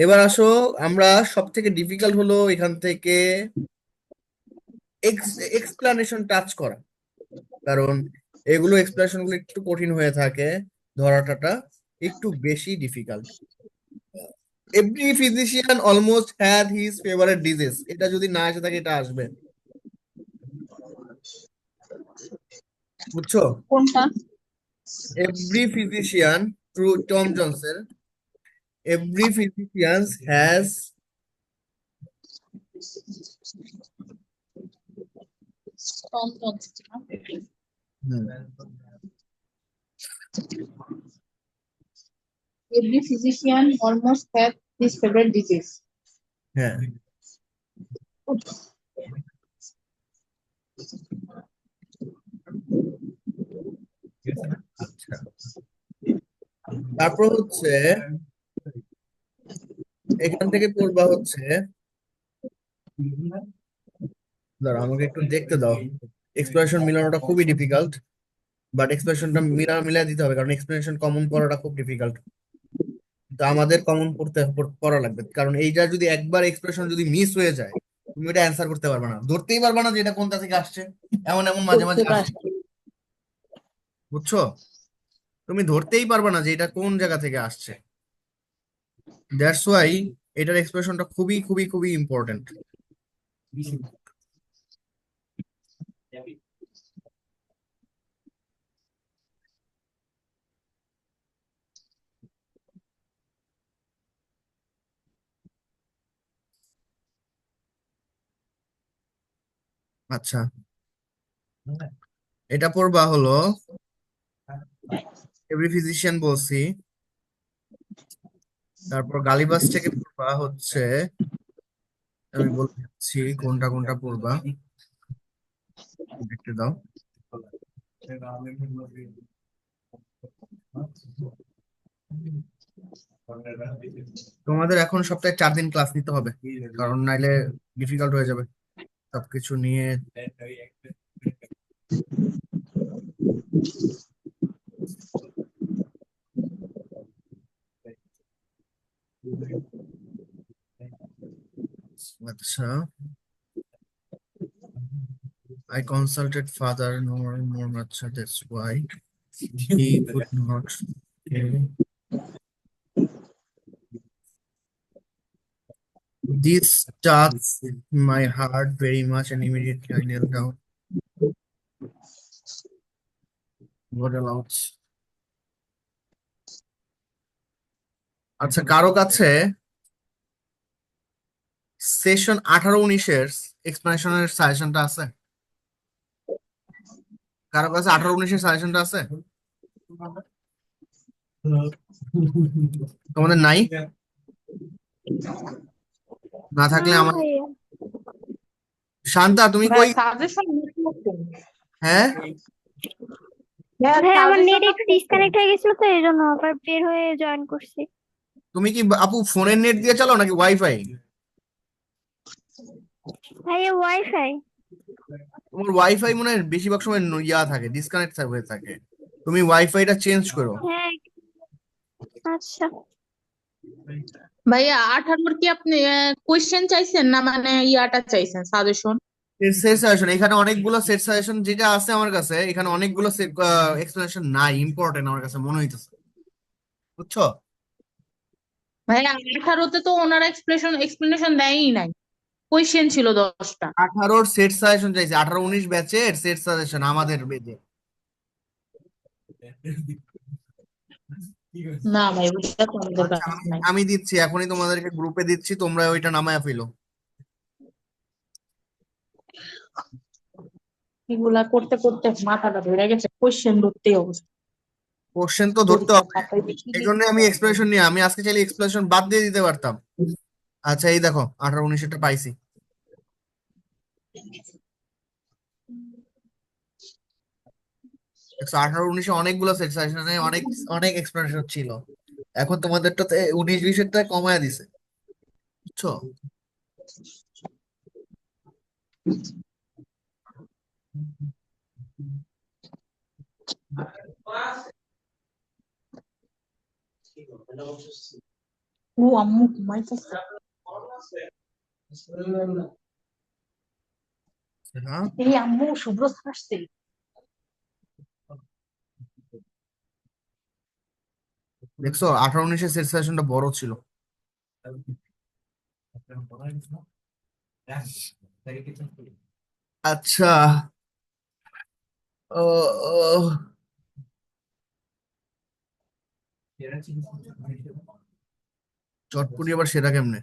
এবার আসো, আমরা সব থেকে ডিফিকাল্ট হলো এখান থেকে এক্সপ্লানেশন টাচ করা, কারণ এগুলো এক্সপ্লেনেশন গুলো একটু কঠিন হয়ে থাকে, ধরাটাটা একটু বেশি difficult. Every physician almost had his favourite disease, এটা যদি না এসে থাকে এটা আসবে, বুঝছো? কোনটা? এভরি ফিজিশিয়ান, ট্রু টম জনসের, every physician has, Every physician almost have his favorite disease. হ্যাঁ, আচ্ছা, তারপর হচ্ছে এখান থেকে পড়বা হচ্ছে, দাঁড়া আমাকে একটু দেখতে দাও, এক্সপ্রেশন মিলানোটা খুবই ডিফিকাল্ট, বাট এক্সপ্রেশনটা মিলা দিতে হবে কারণ এক্সপ্রেশন কমন করাটা খুব ডিফিকাল্ট। তো আমাদের কমন পড়া লাগবে, কারণ এইটা যদি একবার এক্সপ্রেশন যদি মিস হয়ে যায়, তুমি এটা অ্যান্সার করতে পারবে না, ধরতেই পারবে না যে এটা কোনটা থেকে আসছে। এমন এমন মাঝে মাঝে আসে, বুঝছো? তুমি ধরতেই পারবে না যে এটা কোন জায়গা থেকে আসছে। দ্যাটস ওয়াই এটার এক্সপ্রেশনটা খুবই খুবই খুবই ইম্পর্টেন্ট। আচ্ছা, এটা পড়বা হলো এভরি ফিজিশিয়ান বলছি, তারপর গালিবাস থেকে পড়বা হচ্ছে, আমি বলছি কোনটা কোনটা পড়বা, দেখতে দাও। তোমাদের এখন সপ্তাহে 4 দিন ক্লাস নিতে হবে, কারণ নাইলে ডিফিকাল্ট হয়ে যাবে সবকিছু নিয়ে। আচ্ছা, I consulted father no more much, that's why he could not. Okay. This touched my heart very much and immediately I knelt down. What aloud? আচ্ছা, কারো কাছে সেশন 18-19-এর এক্সপ্লেনেশনের সাজেশনটা আছে? কারো কাছে 18-19-এর সাজেশনটা আছে? তোমাদের নাই? না না থাকলে আমার, ভাইয়া। শান্তা তুমি ভাই কই? সাজেশন হ্যাঁ, ভাই আমার নেট সাজেশনটা একটু ডিসকানেক্ট হয়ে গেছিল, তো এই জন্য আবার বের হয়ে জয়েন করছি। তুমি কি আপু ফোনের নেট দিয়ে চালাও নাকি ওয়াইফাই? ভাইয়া ওয়াইফাই। তোমার ওয়াইফাই মনে হয় বেশিরভাগ সময় ইয়া থাকে, ডিসকানেক্ট হয়ে থাকে, তুমি ওয়াইফাইটা চেঞ্জ করো। হ্যাঁ, আচ্ছা। ভাইয়া 18 কি আপনি কোশ্চেন চাইছেন না মানে ইয়াটা চাইছেন সাজেশন? সেট সাজেশন, এখানে অনেকগুলো সেট সাজেশন যেটা আছে আমার কাছে, এখানে অনেকগুলো এক্সপ্লেনেশন নাই, ইম্পর্টেন্ট আমার কাছে মনে হইতেছে, বুঝছো? ভাইয়া 18তে তো ওনারা এক্সপ্লেনেশন দেয়ই নাই, কোশ্চেন ছিল 10টা। 18-র সেট সাজেশন চাইছে, 18-19 ব্যাচের সেট সাজেশন আমাদের বেদে। না ভাই ওটা তো আমাদের আচ্ছা, কাছে আমি নাই। আমি দিচ্ছি এখনই, তোমাদেরকে গ্রুপে দিচ্ছি, তোমরা ওইটা নামায়া ফেলো। এগুলা করতে করতে মাথাটা ধরে গেছে, কোশ্চেন ধরতে অবস্থা। কোশ্চেন তো ধরতে পরীক্ষার হবে, খাতায় দেখি এই জন্য দেখি আমি এক্সপ্লেনেশন নিয়ে, আমি আজকে চাইলে এক্সপ্লেনেশন বাদ দিয়ে দিতে পারতাম। আচ্ছা, এই দেখো 18-19-এটা পাইছি। 18-19-এ অনেকগুলো সেট সাজেশনে অনেক অনেক এক্সপ্লেনেশন ছিল, এখন তোমাদেরটাতে 19-20-এরটা কমায় দিছে, বুঝছো? ও আম্মু ঘুমাইতেছে। হ্যাঁ, এই আম্মু শুভ্র আসছে। দেখছো 18-19-এর সেশনটা বড় ছিল। আচ্ছা, ও ও, চটপটি আবার সেরা কেমনে?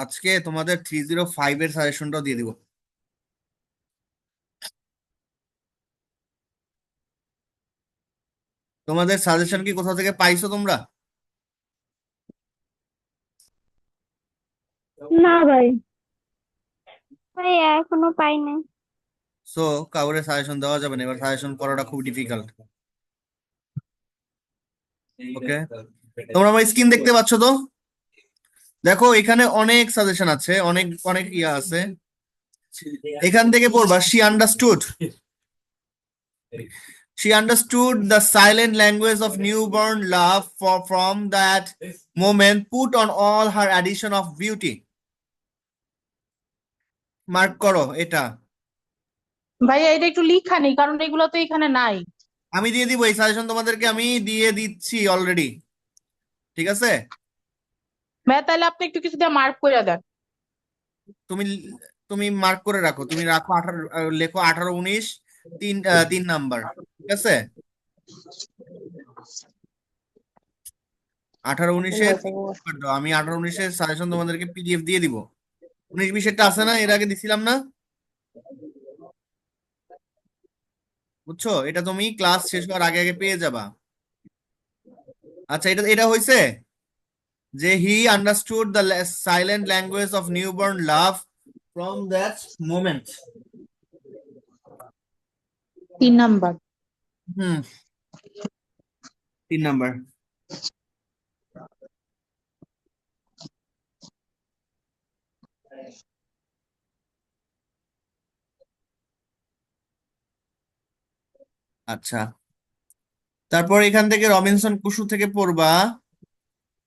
আজকে তোমাদের 305 এর সাজেশনটাও দিয়ে দিব। তোমাদের সাজেশন কি কোথাও থেকে পাইছো তোমরা? না ভাই, ভাই এখনো পাই নাই। সো কাউরে সাজেশন দেওয়া যাবে না, এবার সাজেশন করাটা খুব ডিফিকাল্ট। ওকে, তোমরা আমার স্ক্রিন দেখতে পাচ্ছ তো? দেখো এখানে অনেক সাজেশন আছে, অনেক অনেক ইয়া আছে। এখান থেকে পড়বা she understood the silent language of newborn love from that moment, put on all her addition of beauty. Mark করো এটা। ভাইয়া এটা একটু লিখা নেই, কারণ এগুলো তো এখানে নাই। আমি দিয়ে দিব এই সাজেশন তোমাদেরকে, আমি দিয়ে দিচ্ছি অলরেডি। ঠিক আছে, ভাইয়া তাহলে আপনি একটু কিছু দিয়ে মার্ক করে দেন। তুমি তুমি মার্ক করে রাখো, তুমি রাখো 18, লেখো 18-19 তিন নাম্বার। ঠিক আছে, 18-19-এর দাও। আমি 18-19-এর সাজেশন তোমাদেরকে পিডিএফ দিয়ে দিব। 19-20-এরটা আছে না, এর আগে দিছিলাম না? বুঝছো, এটা তুমি ক্লাস শেষ হওয়ার আগে আগে পেয়ে যাবা। আচ্ছা, এটা এটা হয়েছে যে he understood the silent language of newborn love from that moment. 3 number. হুম, 3 নাম্বার। আচ্ছা, তারপর এখান থেকে রবিনসন কুশু থেকে পড়বা,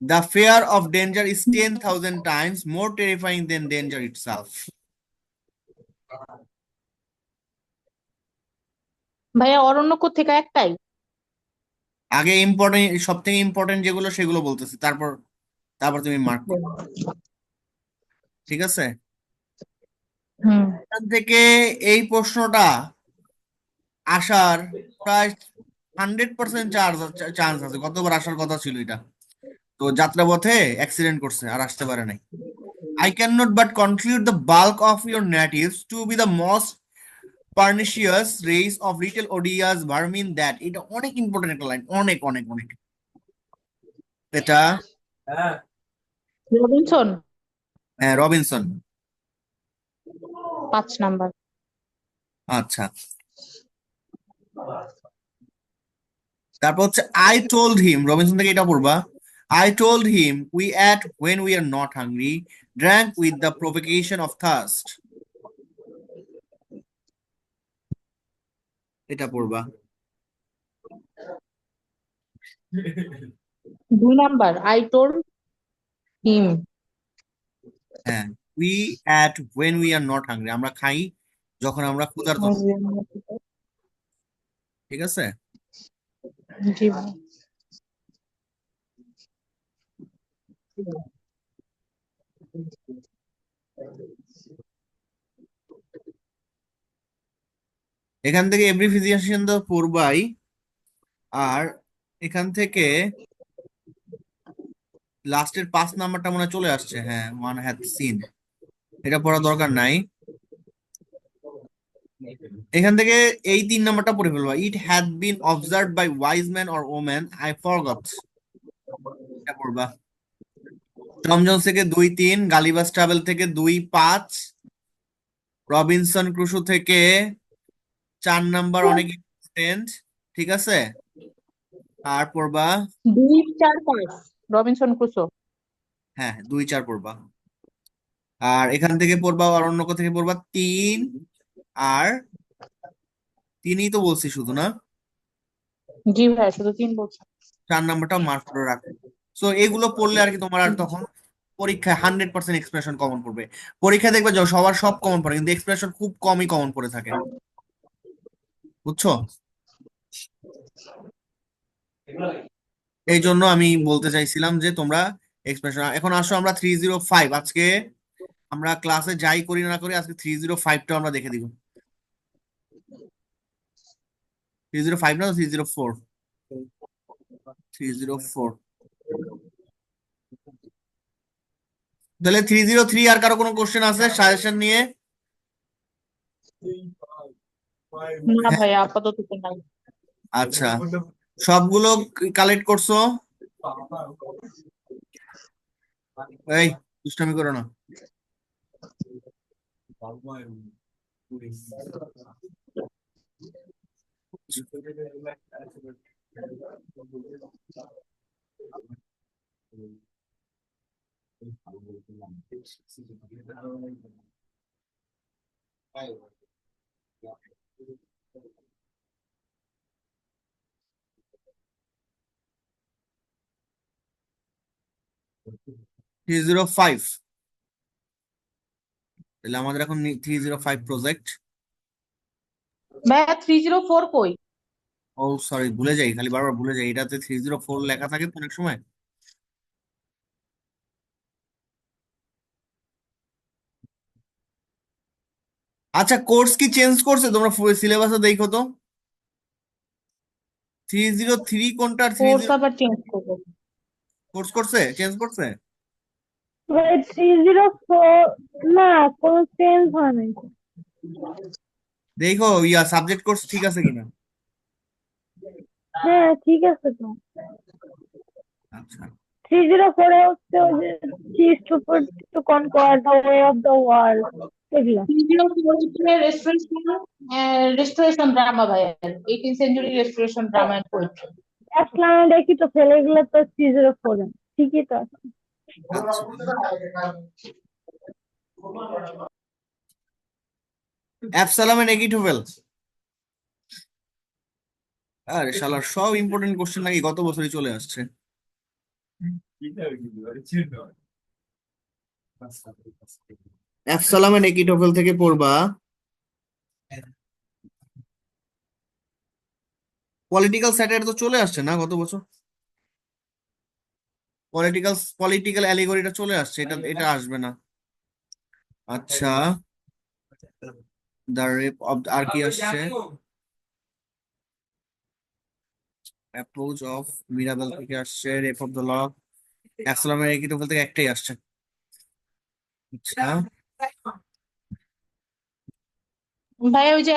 the fear of danger is 10,000 times more terrifying than danger itself. ভাইয়া অরণ্যক থেকে একটাই। আগে ইম্পর্টেন্ট, সব থেকে ইম্পর্টেন্ট যেগুলো সেগুলো বলতেছি, তারপর তারপর তুমি মার্ক করো। ঠিক আছে, হুম। এখান থেকে এই প্রশ্নটা আসার প্রায় 100% চান্স আছে। গতবার আসার কথা ছিল এটা, তো যাত্রাপথে অ্যাক্সিডেন্ট করছে আর আসতে পারে নাই। I cannot but conclude the bulk of your natives to be the most pernicious race of little odious vermin that. এটা অনেক ইম্পর্টেন্ট একটা লাইন, অনেক অনেক অনেক। এটা রবিনসন। হ্যাঁ, রবিনসন। 5 নাম্বার। আচ্ছা, তারপর হচ্ছে আই টোল্ড হিম, রবিনসন থেকে এটা পড়বা। I told him we ate when we are not hungry, drank with the provocation of thirst. এটা পড়বা। 2 নাম্বার, আই টোল্ড হিম। হ্যাঁ, we ate when we are not hungry, আমরা খাই যখন আমরা ক্ষুধার্ত না। ঠিক আছে, জি ভাই। এখান থেকে এভরি ফিজিশিয়ান তো পড়বাই। আর এখান থেকে লাস্টের 5 নাম্বারটা মনে হয় চলে আসছে, হ্যাঁ, ওয়ান হ্যাড সিন, এটা পড়া দরকার নাই। এখান থেকে এই 3 নাম্বারটা পড়ে ফেলবা। It had been observed by wise man or woman, I forgot. পড়বা। টম জোন্স থেকে 2-3, গালিভাস ট্রাভেল থেকে 2-5, রবিনসন ক্রুসো থেকে 4 নাম্বার, অনেক ইম্পর্টেন্ট। ঠিক আছে, আর পড়বা 2, 4, 5 রবিনসন ক্রুসো। হ্যাঁ 2-4 পড়বা। আর এখান থেকে পড়বা অরণ্যক থেকে পড়বা 3, আর 3ই তো বলছি শুধু না, জি ভাই, শুধু 3 বলছি। 4 নাম্বারটা মার্ক করে রাখো। সো এগুলো পড়লে আর কি তোমার আর তখন পরীক্ষায় 100% এক্সপ্রেশন কমন পড়বে। পরীক্ষায় দেখবে যে সবার সব কমন পড়ে, কিন্তু এক্সপ্রেশন খুব কমই কমন পড়ে থাকে, বুঝছো? এই জন্য আমি বলতে চাইছিলাম যে তোমরা এক্সপ্রেশন। এখন আসো আমরা 305, আজকে আমরা ক্লাসে যাই করি না করি আজকে 305টা আমরা দেখে দিব। 305 না, 304। 304, তাহলে 303 আর কারো কোনো কোশ্চেন আছে সাজেশন নিয়ে? না হ্যাঁ, ভাই, আপাতত তো নাই। আচ্ছা, সবগুলো কালেক্ট করছো? এই, দুষ্টামি করো না। থ্রি জিরো ফাইভ, তাহলে আমাদের এখন 305 প্রজেক্ট। ভাইয়া 304 কই? ও সরি, ভুলে যাই, খালি বারবার ভুলে যাই, এটাতে 304 লেখা থাকে তো অনেক সময়। আচ্ছা, কোর্স কি চেঞ্জ করছে? তোমরা সিলেবাসে দেখো তো, 303 কোনটা আর থ্রি কোর্স জিরো আবার চেঞ্জ করবো? কোর্স করছে, চেঞ্জ করছে? 304 না, কোনো চেঞ্জ হয় নাই। দেখো সাবজেক্ট কোর্স ঠিক আছে কিনা। হ্যাঁ ঠিক আছে তো। আচ্ছা 304 এ হচ্ছে ওই যে চিজ to put to conquer the way of the world, এগুলা। 304 রেস্টোরেশন ড্রামা ভাইয়া, 18th century restoration drama and poetry. আসলে দেখি তো ফেলে গেলে তো 304 ঠিকই তো আছে। আচ্ছা, অ্যাবসালাম এন্ড একিটোফেল। আরে শালার সব ইম্পর্টেন্ট কোশ্চেন নাকি গত বছরই চলে আসছে। অ্যাবসালাম এন্ড একিটোফেল থেকে পড়বা পলিটিক্যাল স্যাটায়ার, তো চলে আসছে না গত বছর? পলিটিক্যাল অ্যালিগরিটা চলে আসছে, এটা এটা আসবে না। আচ্ছা, দ্য রেপ অফ, আর কি আসছে? অ্যাপ্রোচ অফ মিরাবেল থেকে আসছে, rape of the lock. Absalom and Achitophel থেকে একটাই আসছে। আচ্ছা, ভাইয়া ওই যে